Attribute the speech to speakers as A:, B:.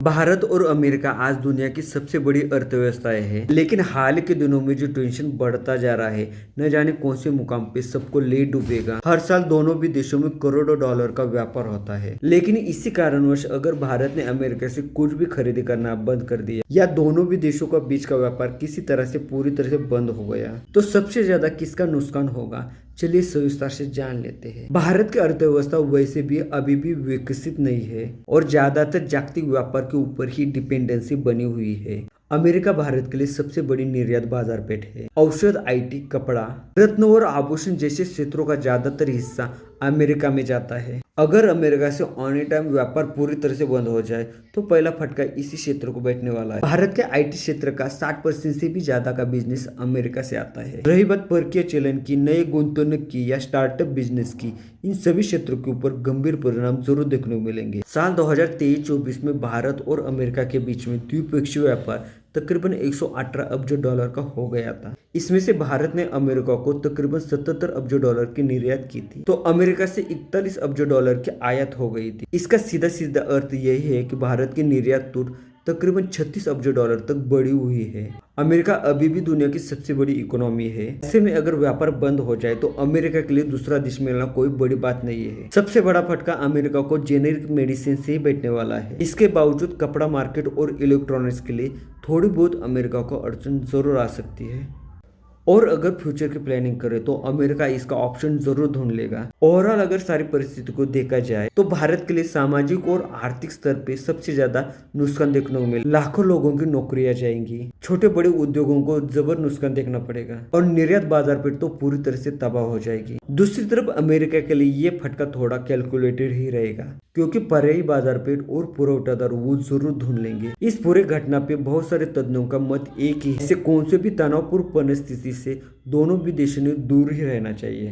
A: भारत और अमेरिका आज दुनिया की सबसे बड़ी अर्थव्यवस्थाएं हैं, लेकिन हाल के दिनों में जो टेंशन बढ़ता जा रहा है, न जाने कौन से मुकाम पे सबको ले डूबेगा। हर साल दोनों भी देशों में करोड़ों डॉलर का व्यापार होता है, लेकिन इसी कारणवश अगर भारत ने अमेरिका से कुछ भी खरीदी करना बंद कर दिया या दोनों भी देशों का बीच का व्यापार किसी तरह से पूरी तरह से बंद हो गया, तो सबसे ज्यादा किसका नुकसान होगा, चलिए सविस्तार से जान लेते हैं। भारत की अर्थव्यवस्था वैसे भी अभी भी विकसित नहीं है और ज्यादातर जागतिक व्यापार के ऊपर ही डिपेंडेंसी बनी हुई है। अमेरिका भारत के लिए सबसे बड़ी निर्यात बाजार पेठ है। औषध, आईटी, कपड़ा, रत्न और आभूषण जैसे क्षेत्रों का ज्यादातर हिस्सा अमेरिका में जाता है। अगर अमेरिका से ऑन टाइम व्यापार पूरी तरह से बंद हो जाए तो पहला फटका इसी क्षेत्र को बैठने वाला है। भारत के आईटी क्षेत्र का 60% से भी ज्यादा का बिजनेस अमेरिका से आता है। रही बात परकीय चलन की, नए गुंतवणूक की या स्टार्टअप बिजनेस की, इन सभी क्षेत्रों के ऊपर गंभीर परिणाम जरूर देखने को मिलेंगे। साल 2023-24 में भारत और अमेरिका के बीच में द्विपक्षीय व्यापार तकरीबन 118 अब्ज डॉलर का हो गया था। इसमें से भारत ने अमेरिका को तकरीबन 77 अब्ज डॉलर की निर्यात की थी, तो अमेरिका से 41 अब्ज डॉलर की आयात हो गई थी। इसका सीधा सीधा अर्थ यही है कि भारत की निर्यात तो तकरीबन 36 अब्ज डॉलर तक बढ़ी हुई है। अमेरिका अभी भी दुनिया की सबसे बड़ी इकोनॉमी है। ऐसे में अगर व्यापार बंद हो जाए तो अमेरिका के लिए दूसरा देश मिलना कोई बड़ी बात नहीं है। सबसे बड़ा फटका अमेरिका को जेनेरिक मेडिसिन से ही बैठने वाला है। इसके बावजूद कपड़ा मार्केट और इलेक्ट्रॉनिक्स के लिए थोड़ी बहुत अमेरिका को अड़चन जरूर आ सकती है, और अगर फ्यूचर की प्लानिंग करें तो अमेरिका इसका ऑप्शन जरूर ढूंढ लेगा। ओवरऑल अगर सारी परिस्थिति को देखा जाए तो भारत के लिए सामाजिक और आर्थिक स्तर पे सबसे ज्यादा नुकसान देखने को मिले। लाखों लोगों की नौकरियां जाएंगी, छोटे बड़े उद्योगों को जबर नुकसान देखना पड़ेगा और निर्यात बाजार पे तो पूरी तरह से तबाह हो जाएगी। दूसरी तरफ अमेरिका के लिए ये फटका थोड़ा कैलकुलेटेड ही रहेगा, क्योंकि पर्यायी बाजार पेट और पुरवठादार वो जरूर ढूंढ लेंगे। इस पूरे घटना पे बहुत सारे तज्ञों का मत एक ही है, कौन से भी तनावपूर्ण परिस्थिति से दोनों भी देशों ने दूर ही रहना चाहिए।